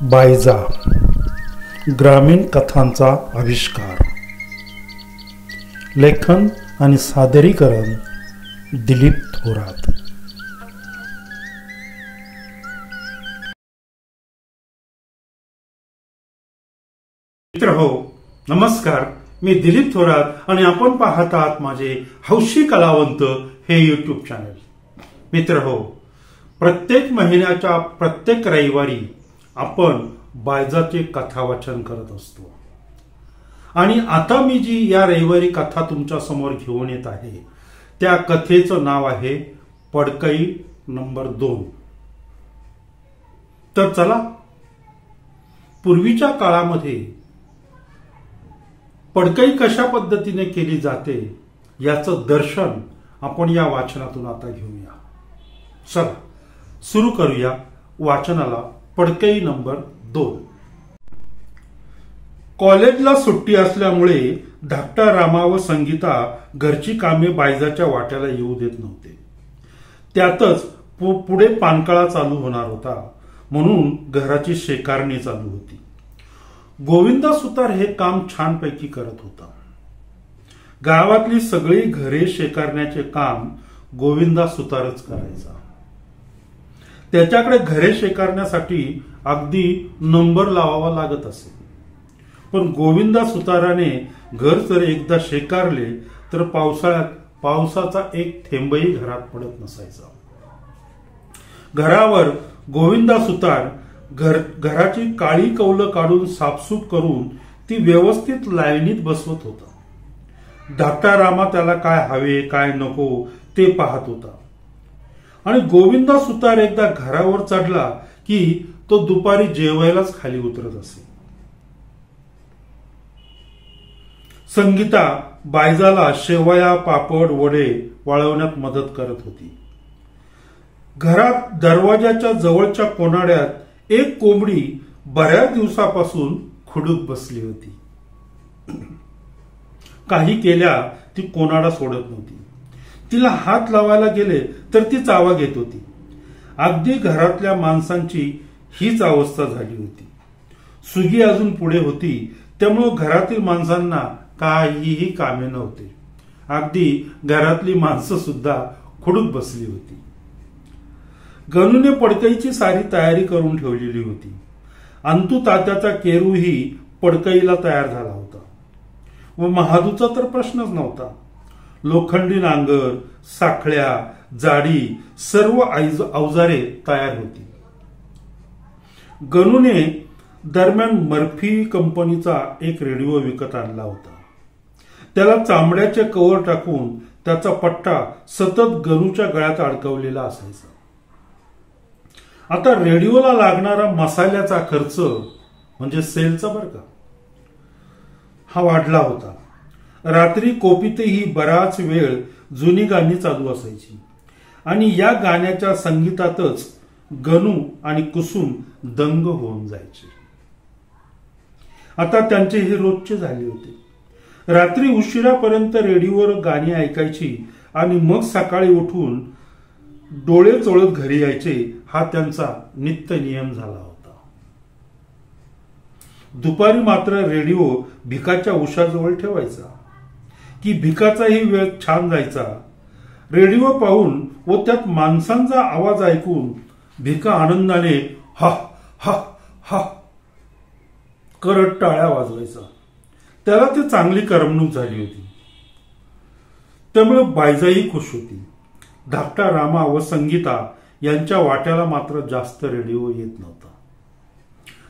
बायजा ग्रामीण कथांचा आविष्कार, लेखन आणि सादरीकरण दिलीप थोरात. मित्र हो, नमस्कार. मी दिलीप थोरात आणि आपण पाहत आहात माझे हौशी कलावंत हे यूट्यूब चॅनल. मित्र हो, प्रत्येक महिन्याच्या प्रत्येक रविवारी आपण बायजाचे कथा वाचन करत असतो. आणि आता मी जी या रविवारी कथा तुमच्या समोर घेऊन येत आहे त्या कथेचं नाव आहे पडकई नंबर 2. तर चला, पूर्वीच्या काळामध्ये पडकई कशा पद्धतीने केली जाते याचं दर्शन आपण या वाचनातून आता घेऊया. चला सुरू करूया वाचनाला. पडकई नंबर 2. कॉलेजला सुट्टी असल्यामुळे धाकटा रामा व संगीता घरची कामे बायजाच्या वाट्याला येऊ देत नव्हते. त्यातच पुढे पानकाळा चालू होणार होता, म्हणून घराची शेकारणी चालू होती. गोविंदा सुतार हे काम छानपैकी करत होता. गावातली सगळी घरे शेकारण्याचे काम गोविंदा सुतारच करायचा. त्याच्याकडे घरे शेकारण्यासाठी अगदी नंबर लावावा लागत असे. पण गोविंदा सुताराने घर जर एकदा शेकारले तर पावसाळ्यात पावसाचा एक थेंबही घरात पडत नसायचा. घरावर गोविंदा सुतार घराची काळी कौलं काढून साफसूफ करून ती व्यवस्थित लाईनीत बसवत होता. धाकटा रामा त्याला काय हवे काय नको ते पाहत होता. आणि गोविंदा सुतार एकदा घरावर चढला की तो दुपारी जेवायलाच खाली उतरत असे. संगीता बायजाला शेवया पापड वडे वाळवण्यात मदत करत होती. घरात दरवाजाच्या जवळच्या कोनाड्यात एक कोंबडी बऱ्याच दिवसापासून खुडूक बसली होती. काही केल्या ती कोनाडा सोडत नव्हती. तिला हात लावायला गेले तर ती चावा घेत होती. अगदी घरातल्या माणसांची हीच अवस्था झाली होती. सुगी अजून पुढे होती, त्यामुळे घरातील माणसांना काहीही कामे नव्हते. अगदी घरातली माणसं सुद्धा खुडूक बसली होती. गणूने पडकईची सारी तयारी करून ठेवलेली होती. अंतू तात्याचा केरूही पडकईला तयार झाला होता व महादूचा तर प्रश्नच नव्हता. लोखंडी नांगर, साखळ्या, जाडी सर्व अवजारे तयार होती. गणूने दरम्यान मर्फी कंपनीचा एक रेडिओ विकत आणला होता. त्याला चांबड्याचे कव्हर टाकून त्याचा पट्टा सतत गणूच्या गळ्यात अडकवलेला असायचा. आता रेडिओला लागणारा मसाल्याचा खर्च म्हणजे सेलचा बर का, हा वाढला होता. रात्री कोपीतही बराच वेळ जुनी गाणी चालू असायची आणि या गाण्याच्या संगीतातच गणू आणि कुसुम दंग होऊन जायचे. आता त्यांचे हे रोजचे झाले होते. रात्री उशिरापर्यंत रेडिओवर गाणी ऐकायची आणि मग सकाळी उठून डोळे चोळत घरी यायचे, हा त्यांचा नित्य नियम झाला होता. दुपारी मात्र रेडिओ भिकाच्या उशाजवळ ठेवायचा की भिकाचाही वेळ छान जायचा. रेडिओ पाहून व त्यात माणसांचा आवाज ऐकून भिका आनंदाने हा हा हा करत टाळ्या वाजवायचा. त्याला ती चांगली करमणूक झाली होती. त्यामुळे बायजाही खुश होती. धाकटा रामा व संगीता यांच्या वाट्याला मात्र जास्त रेडिओ येत नव्हता.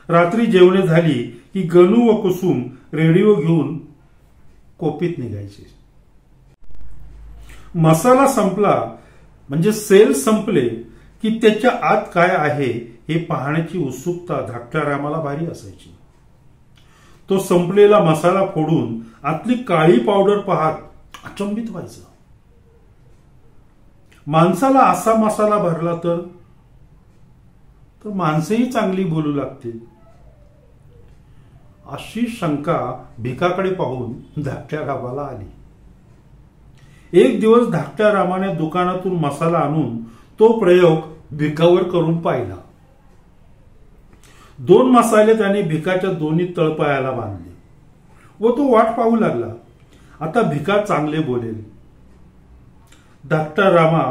रात्री जेवणे झाली की गणू व कुसुम रेडिओ घेऊन कोपीत निघायचे. मसाला संपला म्हणजे सेल संपले की त्याच्या आत काय आहे हे पाहण्याची उत्सुकता धाकट्या रामाला भारी असायची. तो संपलेला मसाला फोडून आतली काळी पावडर पाहत अचंबित व्हायचा. माणसाला असा मसाला भरला तर माणसेही चांगली बोलू लागतील, अशी शंका भिकाकडे पाहून धाकट्या रामाला आली. एक दिवस धाकट्या रामाने दुकानातून मसाला आणून तो प्रयोग भिकावर करून पाहिला. 2 मसाले त्याने भिकाच्या दोन्ही तळपायाला बांधले व तो वाट पाहू लागला. आता भिका चांगले बोलेल. धाकटा रामा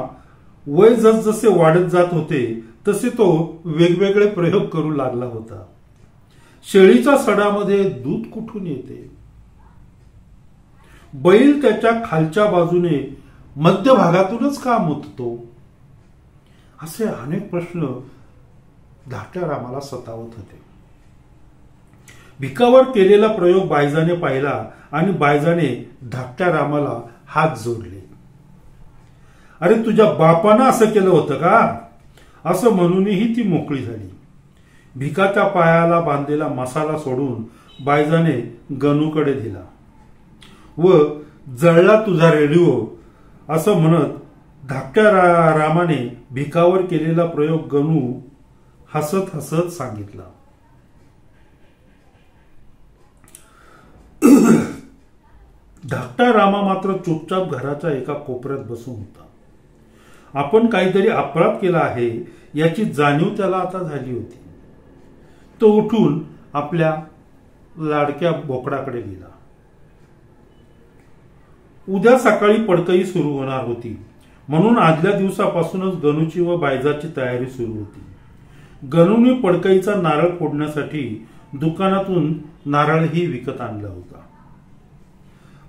वय जसजसे वाढत जात होते तसे तो वेगवेगळे प्रयोग करू लागला होता. शेळीच्या सडामध्ये दूध कुठून येते, बैल त्याच्या खालच्या बाजूने मध्य भागातूनच का मुततो, असे अनेक प्रश्न धाकट्या रामाला सतावत होते. भिकावर केलेला प्रयोग बायजाने पाहिला आणि बायजाने धाकट्या रामाला हात जोडले. अरे तुझ्या बापानं असं केलं होतं का, असं म्हणूनही ती मोकळी झाली. भिकाच्या पायाला बांधलेला मसाला सोडून बायजाने गणूकडे दिला व जळला तुझा रेडिओ असं म्हणत धाकट्या रामाने भिकावर केलेला प्रयोग गणू हसत हसत सांगितला. धाकटा रामा मात्र चुपचाप घराच्या एका कोपऱ्यात बसून होता. आपण काहीतरी अपराध केला आहे याची जाणीव त्याला आता झाली होती. तो उठून आपल्या लाडक्या बोकडाकडे गेला. उद्या सकाळी पडकई सुरू होणार होती म्हणून आदल्या दिवसापासूनच गणूची व बायजाची तयारी सुरू होती. गणूने पडकईचा नारळ फोडण्यासाठी दुकानातून नारळही विकत आणला होता.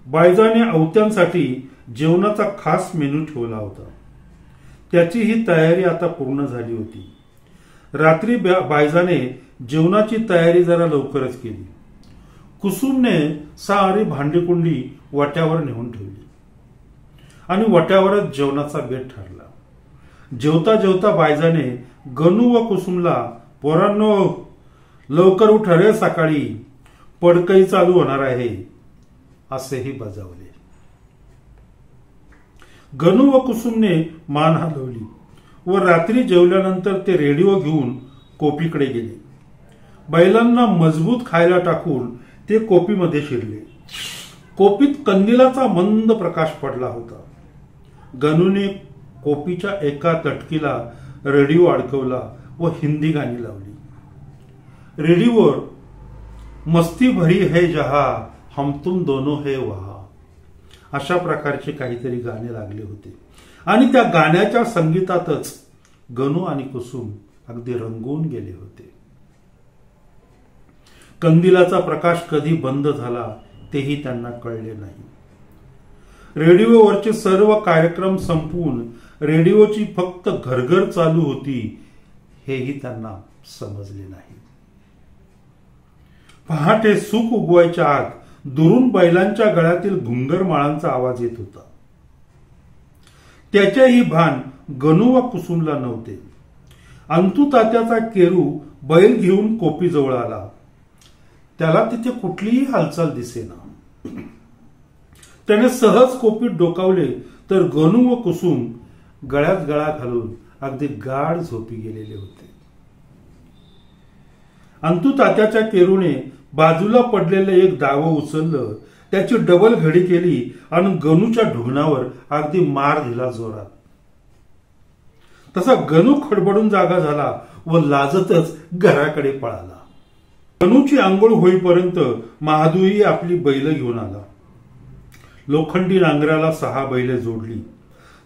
बायजाने अवत्यांसाठी जेवणाचा खास मेनू ठेवला होता. त्याची ही तयारी आता पूर्ण झाली होती. रात्री बायजाने जेवणाची तयारी जरा लवकरच केली. कुसुमने सारी भांडीकुंडी वाट्यावर नेऊन ठेवली आणि वाट्यावरच जेवणाचा बेत ठरला. जेवता जेवता बायजाने गणू व कुसुमला, पोरांनो लवकर उठ रे, सकाळी पडकई चालू होणार आहे, असेही बजावले. गणू व कुसुमने मान हलवली व रात्री जेवल्यानंतर ते रेडिओ घेऊन कोपीकडे गेले. बैलांना मजबूत खायला टाकून ते कोपीमध्ये शिरले. कोपीत कंदिलाचा मंद प्रकाश पडला होता. गणूने कोपीच्या एका तटकीला रेडिओ अडकवला व हिंदी गाणी लावली. रेडिओवर मस्ती भरी है जहा हम तुम दोनों है वहा अशा प्रकारचे काहीतरी गाणे लागले होते आणि त्या गाण्याच्या संगीतातच गणू आणि कुसुम अगदी रंगून गेले होते. कंदिलाचा प्रकाश कधी बंद झाला तेही त्यांना कळले नाही. रेडिओवरचे सर्व कार्यक्रम संपवून रेडिओची फक्त घरघर चालू होती हेही त्यांना समजले नाही. पहाटे सुख उगवायच्या आत दुरून बैलांच्या गळ्यातील घुंगर माळांचा आवाज येत होता. त्याचेही भान गणू व कुसुमला नव्हते. अंतू तात्याचा केरू बैल घेऊन कोपी जवळ आला. त्याला तिथे कुठलीही हालचाल दिसेना. त्याने सहज कोपीत डोकावले तर गणू व कुसुम गळ्यात गळा घालून अगदी गाढ झोपी गेलेले होते. अंतू तात्याच्या केरूने बाजूला पडलेलं एक दावं उचललं, त्याची डबल घडी केली आणि गणूच्या ढुगणावर अगदी मार दिला जोरात. तसा गणू खडबडून जागा झाला व लाजतच घराकडे पळाला. गणूची आंघोळ होईपर्यंत महादूही आपली बैल घेऊन आला. लोखंडी नांगराला 6 बैले जोडली.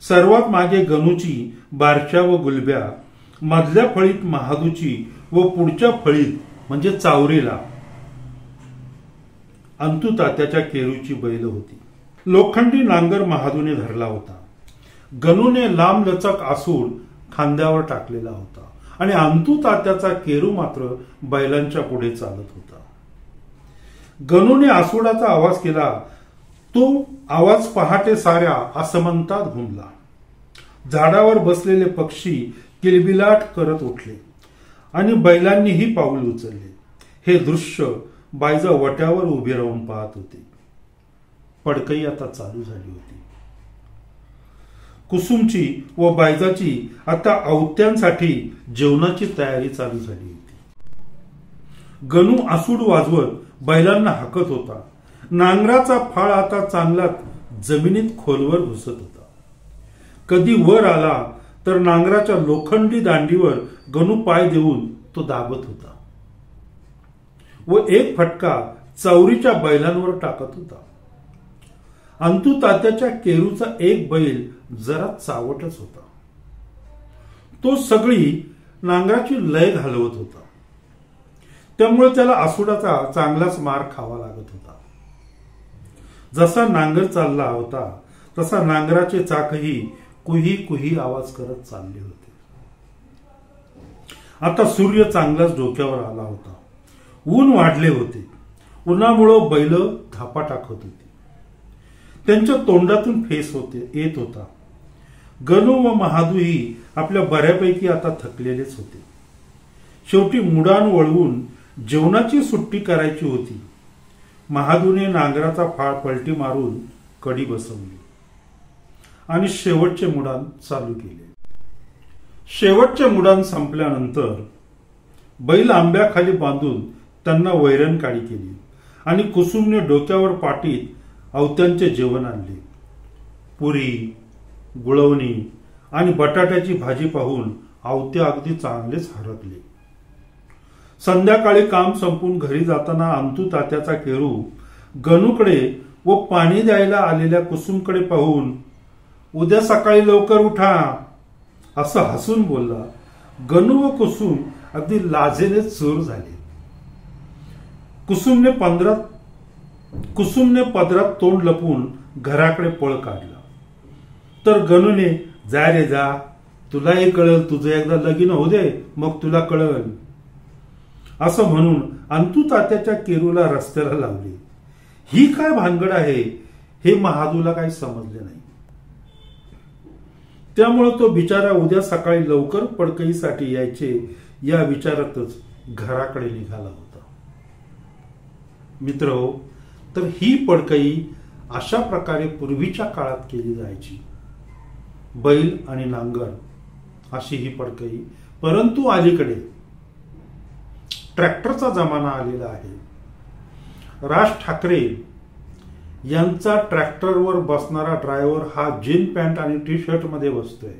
सर्वात मागे गणूची, बारच्या व गुलब्या, मधल्या फळीत महादूची व पुढच्या फळीत म्हणजे चावरीला अंतू तात्याच्या केरूची बैल होती. लोखंडी नांगर महादूने धरला होता. गणूने लांब लचक आसूड खांद्यावर टाकलेला होता आणि अंतू तात्याचा केरू मात्र बैलांच्या पुढे चालत होता. गणूने आसूडाचा आवाज केला. तो आवाज पहाटे साऱ्या आसमंतात घुमला. झाडावर बसलेले पक्षी किलबिलाट करत उठले आणि बैलांनीही पाऊल उचलले. हे दृश्य बायजा वट्यावर उभी राहून पाहत होते. पडकई आता चालू झाली होती. कुसुमची व बायजाची आता अवत्यांसाठी जेवणाची तयारी चालू झाली होती. गणू आसूड वाजवत बैलांना हाकत होता. नांगराचा फाळ आता चांगला जमिनीत खोलवर घुसत होता. कधी वर आला तर नांगराच्या लोखंडी दांडीवर गणू पाय देऊन तो दाबत होता. व एक फटका चौरीच्या बैलांवर टाकत होता. अंतू तात्याच्या केरूचा एक बैल जरा चावटच होता. तो सगळी नांगराची लय घालवत होता. त्यामुळे त्याला आसुडाचा चांगलाच मार खावा लागत होता. जसा नांगर चालला होता तसा नांगराचे चाकही कुही कुही आवाज करत चालले होते. आता सूर्य चांगलाच डोक्यावर आला होता. ऊन वाढले होते. उन्हामुळे बैल धापा टाकत होती. त्यांच्या तोंडातून फेस येत होता. गणू व महादूही आपल्या बऱ्यापैकी आता थकलेलेच होते. शेवटी मुडान वळवून जेवणाची सुट्टी करायची होती. महादूने नांगराचा फाळ पलटी मारून कडी बसवली आणि शेवटचे मुडान चालू केले. शेवटचे मुडान संपल्यानंतर बैल आंब्याखाली बांधून त्यांना वैरण काळी केली आणि कुसुमने डोक्यावर पाटीत अवत्यांचे जेवण आणले. पुरी, गुळवणी आणि बटाट्याची भाजी पाहून अवते अगदी चांगलेच हरकले. संध्याकाळी काम संपून घरी जाताना अंतू तात्याचा केरू गणूकडे व पाणी द्यायला आलेल्या कुसुमकडे पाहून उद्या सकाळी लवकर उठा असं हसून बोलला. गणू व कुसुम अगदी लाजेने चूर झाले. कुसुमने पदरात तोंड लपवून घराकडे पळ काढला. तर गणूने जा रे जा, तुलाही कळल, तुझं एकदा लगीन होऊ दे मग तुला कळल असं म्हणून अंतू तात्याच्या केरूला रस्त्याला लावले. ही काय भानगड आहे हे महादूला काही समजले नाही. त्यामुळे तो बिचारा उद्या सकाळी लवकर पडकईसाठी यायचे या विचारातच घराकडे निघाला होता. मित्रहो, तर ही पडकई अशा प्रकारे पूर्वीच्या काळात केली जायची. बैल आणि नांगर अशी ही पडकई. परंतु अलीकडे ट्रॅक्टरचा जमाना आलेला आहे. राज ठाकरे यांचा ट्रॅक्टरवर बसणारा ड्रायव्हर हा जीन पॅन्ट आणि टी शर्ट मध्ये बसतोय.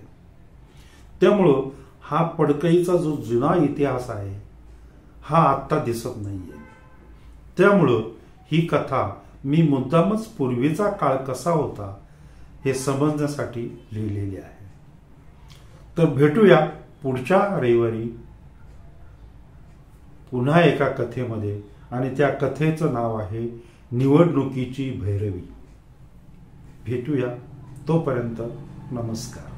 त्यामुळं हा पडकईचा जो जुना इतिहास आहे हा आत्ता दिसत नाहीये. त्यामुळं ही कथा मी मुद्दामच पूर्वीचा काळ कसा होता हे समजण्यासाठी लिहिलेली आहे. तर भेटूया पुढच्या रविवारी पुन्हा एका कथेमध्ये आणि त्या कथेचं नाव आहे निवडणुकीची भैरवी. भेटूया. तोपर्यंत नमस्कार.